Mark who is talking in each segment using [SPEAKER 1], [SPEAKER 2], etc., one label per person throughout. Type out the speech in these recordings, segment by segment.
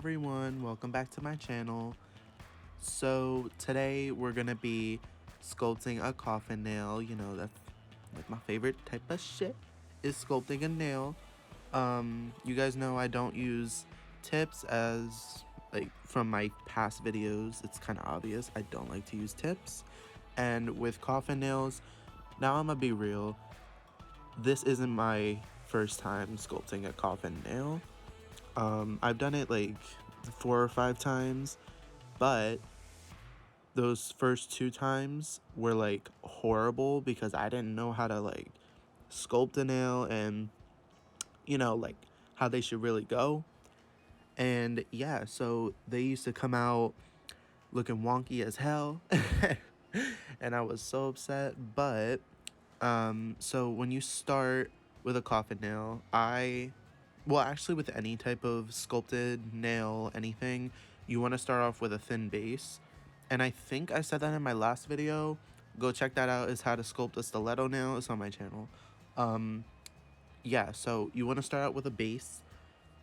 [SPEAKER 1] everyone, welcome back to my channel. So today we're gonna be sculpting a coffin nail. You know, that's like my favorite type of shit, is sculpting a nail. You guys know I don't use tips, as like from my past videos it's kind of obvious I don't like to use tips. And with coffin nails, now I'm gonna be real, this isn't my first time sculpting a coffin nail. I've done it like 4 or 5 times, but those first 2 times were like horrible because I didn't know how to like sculpt a nail and like how they should really go. And yeah, so they used to come out looking wonky as hell and I was so upset. But so when you start with a coffin nail, actually with any type of sculpted nail, anything, you want to start off with a thin base. And I think I said that in my last video. Go check that out, is how to sculpt a stiletto nail. It's on my channel. Yeah, so you want to start out with a base.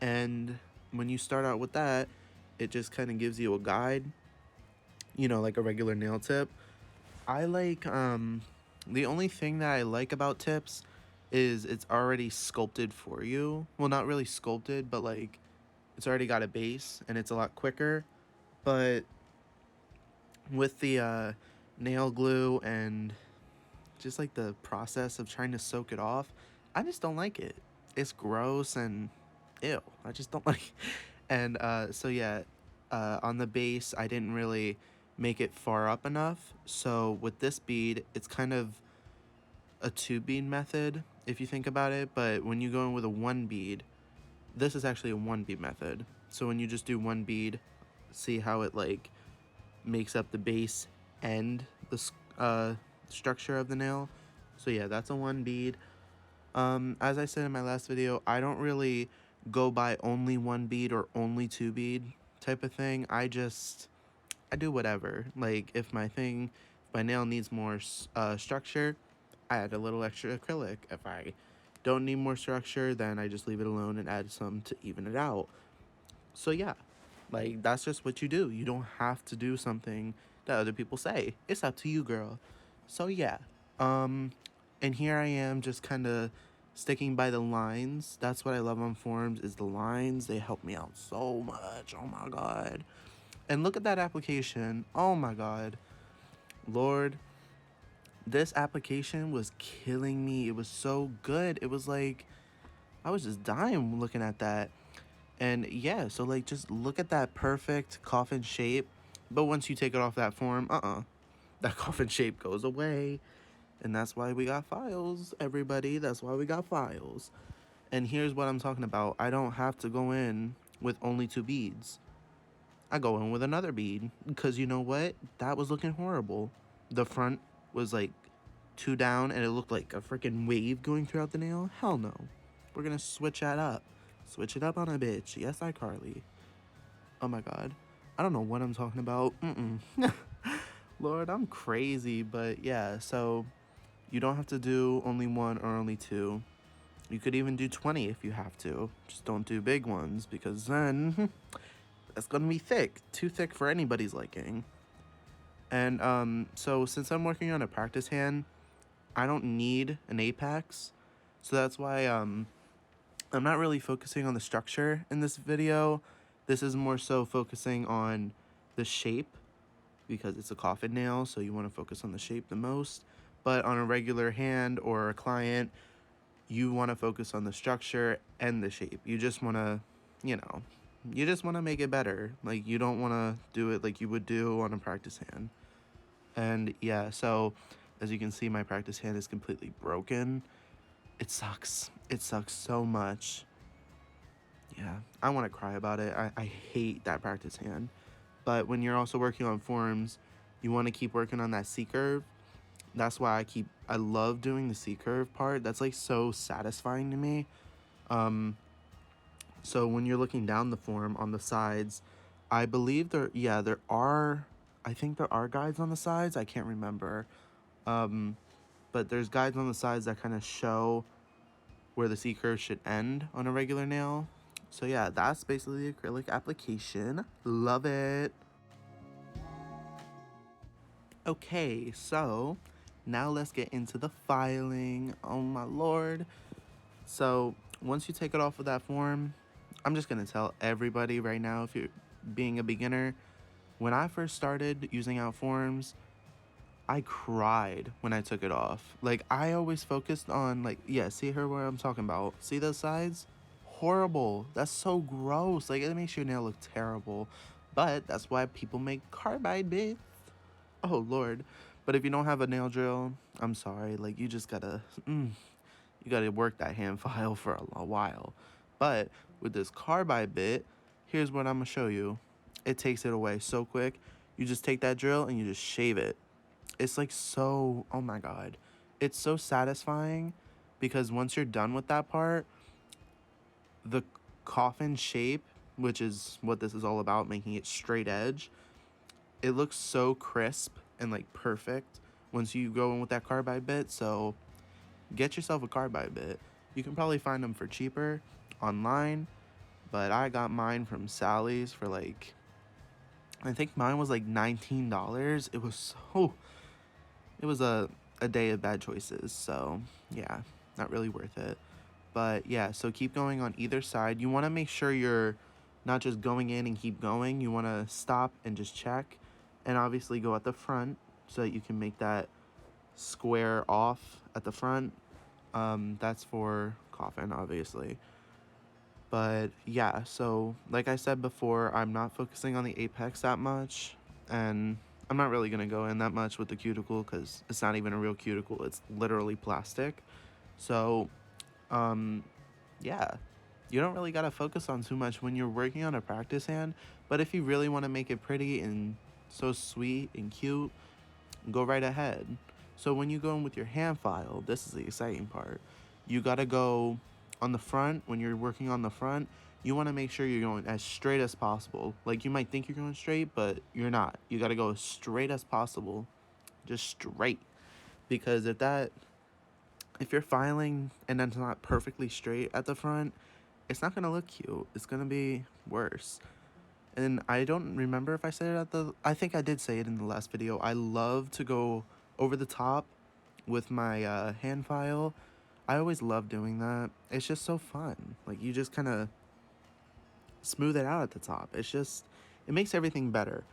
[SPEAKER 1] And when you start out with that, it just kind of gives you a guide, like a regular nail tip. I like, the only thing that I like about tips is it's already sculpted for you. Well, not really sculpted, but like it's already got a base and it's a lot quicker. But with the nail glue and just like the process of trying to soak it off, I just don't like it. It's gross and ew. I just don't like it. And so yeah, on the base I didn't really make it far up enough. So with this bead, it's kind of a 2 bead method if you think about it. But when you go in with a 1 bead, this is actually a 1 bead method. So when you just do 1 bead, see how it like makes up the base and the structure of the nail. So yeah, that's a 1 bead. As I said in my last video, I don't really go by only 1 bead or only 2 bead type of thing. I do whatever. Like if my nail needs more structure, I add a little extra acrylic. If I don't need more structure, then I just leave it alone and add some to even it out. So yeah, like that's just what you do. You don't have to do something that other people say. It's up to you, girl. So yeah, and here I am just kind of sticking by the lines. That's what I love on forums, is the lines. They help me out so much. Oh my god. And look at that application. Oh my god. Lord, this application was killing me. It was so good. It was like I was just dying looking at that. And yeah, so like just look at that perfect coffin shape. But once you take it off that form, that coffin shape goes away. And that's why we got files, everybody. That's why we got files. And here's what I'm talking about. I don't have to go in with only 2 beads. I go in with another bead. Because you know what? That was looking horrible. The front was like 2 down and it looked like a freaking wave going throughout the nail. Hell no. We're going to switch that up. Switch it up on a bitch. Yes, iCarly. Oh my god. I don't know what I'm talking about. Lord, I'm crazy. But yeah, so you don't have to do only 1 or only 2. You could even do 20 if you have to. Just don't do big ones, because then that's gonna be thick. Too thick for anybody's liking. And so since I'm working on a practice hand, I don't need an apex. So that's why I'm not really focusing on the structure in this video. This is more so focusing on the shape, because it's a coffin nail, so you want to focus on the shape the most. But on a regular hand or a client, you want to focus on the structure and the shape. You just want to, you just want to make it better. Like, you don't want to do it like you would do on a practice hand. And yeah, so as you can see, my practice hand is completely broken. It sucks. It sucks so much. Yeah, I want to cry about it. I hate that practice hand. But when you're also working on forms, you want to keep working on that C-curve. That's why I love doing the C-curve part. That's like so satisfying to me. So when you're looking down the form on the sides, I believe I think there are guides on the sides. I can't remember. But there's guides on the sides that kind of show where the C-curve should end on a regular nail. So yeah, that's basically the acrylic application. Love it. Okay, so now let's get into the filing. Oh my lord. So once you take it off of that form, I'm just gonna tell everybody right now, if you're being a beginner, when I first started using out forms, I cried when I took it off. Like, I always focused on, like, yeah, see here where I'm talking about. See those sides? Horrible. That's so gross. Like, it makes your nail look terrible. But that's why people make carbide bits. Oh, Lord. But if you don't have a nail drill, I'm sorry. Like, you just gotta, you gotta work that hand file for a while. But with this carbide bit, here's what I'm gonna show you. It takes it away so quick. You just take that drill and you just shave it. It's like so, oh my god, it's so satisfying, because once you're done with that part, the coffin shape, which is what this is all about, making it straight edge, it looks so crisp and like perfect once you go in with that carbide bit. So get yourself a carbide bit. You can probably find them for cheaper online, but I got mine from Sally's for like, I think mine was like $19. It was so, it was a day of bad choices, so yeah, not really worth it. But yeah, so keep going on either side. You want to make sure you're not just going in and keep going. You want to stop and just check, and obviously go at the front so that you can make that square off at the front. That's for coffin, obviously. But yeah, so like I said before, I'm not focusing on the apex that much, and I'm not really going to go in that much with the cuticle because it's not even a real cuticle, it's literally plastic. So yeah, you don't really got to focus on too much when you're working on a practice hand. But if you really want to make it pretty and so sweet and cute, go right ahead. So when you go in with your hand file, this is the exciting part. You got to go on the front. When you're working on the front, you want to make sure you're going as straight as possible. Like, you might think you're going straight, but you're not. You got to go as straight as possible, just straight. Because if you're filing and then it's not perfectly straight at the front, it's not going to look cute. It's going to be worse. And I don't remember if I said it I think I did say it in the last video. I love to go over the top with my hand file. I always love doing that. It's just so fun. Like, you just kind of smooth it out at the top. It makes everything better.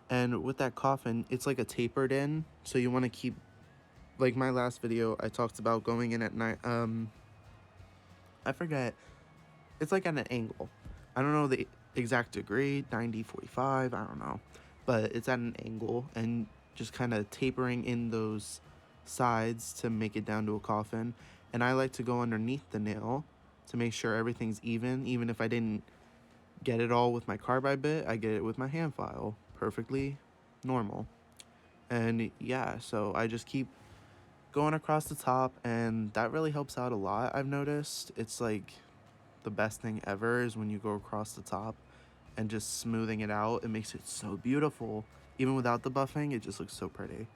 [SPEAKER 1] And with that coffin, it's like a tapered in, so you want to keep, like my last video, I talked about going in at night. I forget. It's like at an angle. I don't know the exact degree, 90, 45, I don't know. But it's at an angle and just kind of tapering in those sides to make it down to a coffin. And I like to go underneath the nail to make sure everything's even if I didn't get it all with my carbide bit, I get it with my hand file. Perfectly normal. And yeah, so I just keep going across the top, and that really helps out a lot. I've noticed it's like the best thing ever is when you go across the top and just smoothing it out. It makes it so beautiful. Even without the buffing, it just looks so pretty.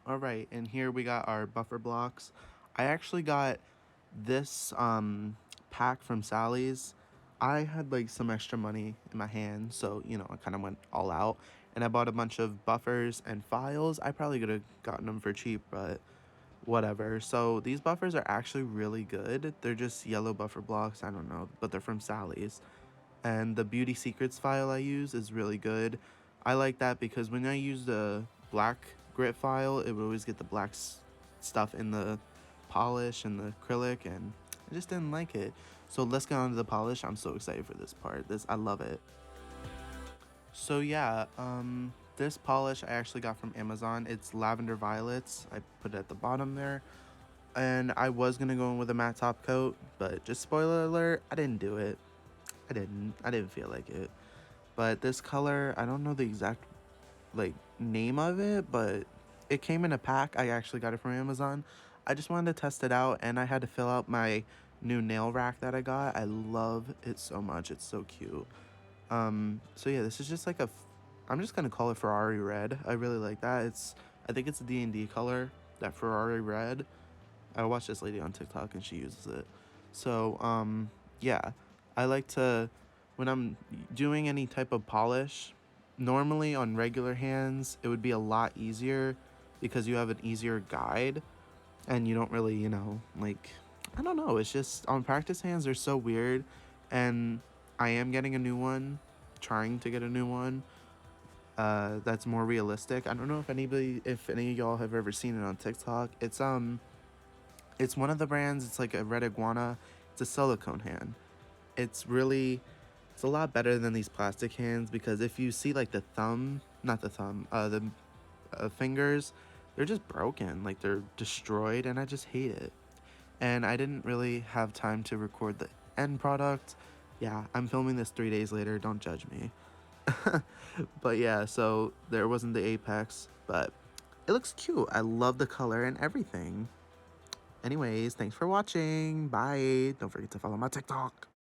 [SPEAKER 1] All right, and here we got our buffer blocks. I actually got this pack from Sally's. I had like some extra money in my hand, so you know, I kind of went all out, and I bought a bunch of buffers and files. I probably could have gotten them for cheap, but whatever. So these buffers are actually really good. They're just yellow buffer blocks, I don't know, but they're from Sally's. And the Beauty Secrets file I use is really good. I like that because when I use the black grit file, it would always get the black stuff in the polish and the acrylic, and I just didn't like it. So let's get on to the polish. I'm so excited for this part. I love it. So yeah, this polish I actually got from Amazon. It's Lavender Violets. I put it at the bottom there. And I was gonna go in with a matte top coat, but just spoiler alert, I didn't do it. I didn't feel like it. But this color, I don't know the exact like name of it, but it came in a pack. I actually got it from Amazon. I just wanted to test it out, and I had to fill out my new nail rack that I got. I love it so much. It's so cute. So yeah, this is just like I'm just gonna call it Ferrari red. I really like that. I think it's a D&D color, that Ferrari red. I watched this lady on TikTok and she uses it. So, yeah, I like to, when I'm doing any type of polish, normally on regular hands, it would be a lot easier because you have an easier guide and you don't really, like, I don't know. It's just on practice hands, they're so weird. And I am getting a new one, trying to get a new one. That's more realistic. I don't know if any of y'all have ever seen it on TikTok. It's one of the brands. It's like a red iguana. It's a silicone hand. It's really, it's a lot better than these plastic hands because if you see like the thumb, not the thumb, the fingers, they're just broken. Like they're destroyed, and I just hate it. And I didn't really have time to record the end product. Yeah, I'm filming this 3 days later. Don't judge me. But yeah, so there wasn't the apex, but it looks cute. I love the color and everything. Anyways, thanks for watching. Bye. Don't forget to follow my TikTok.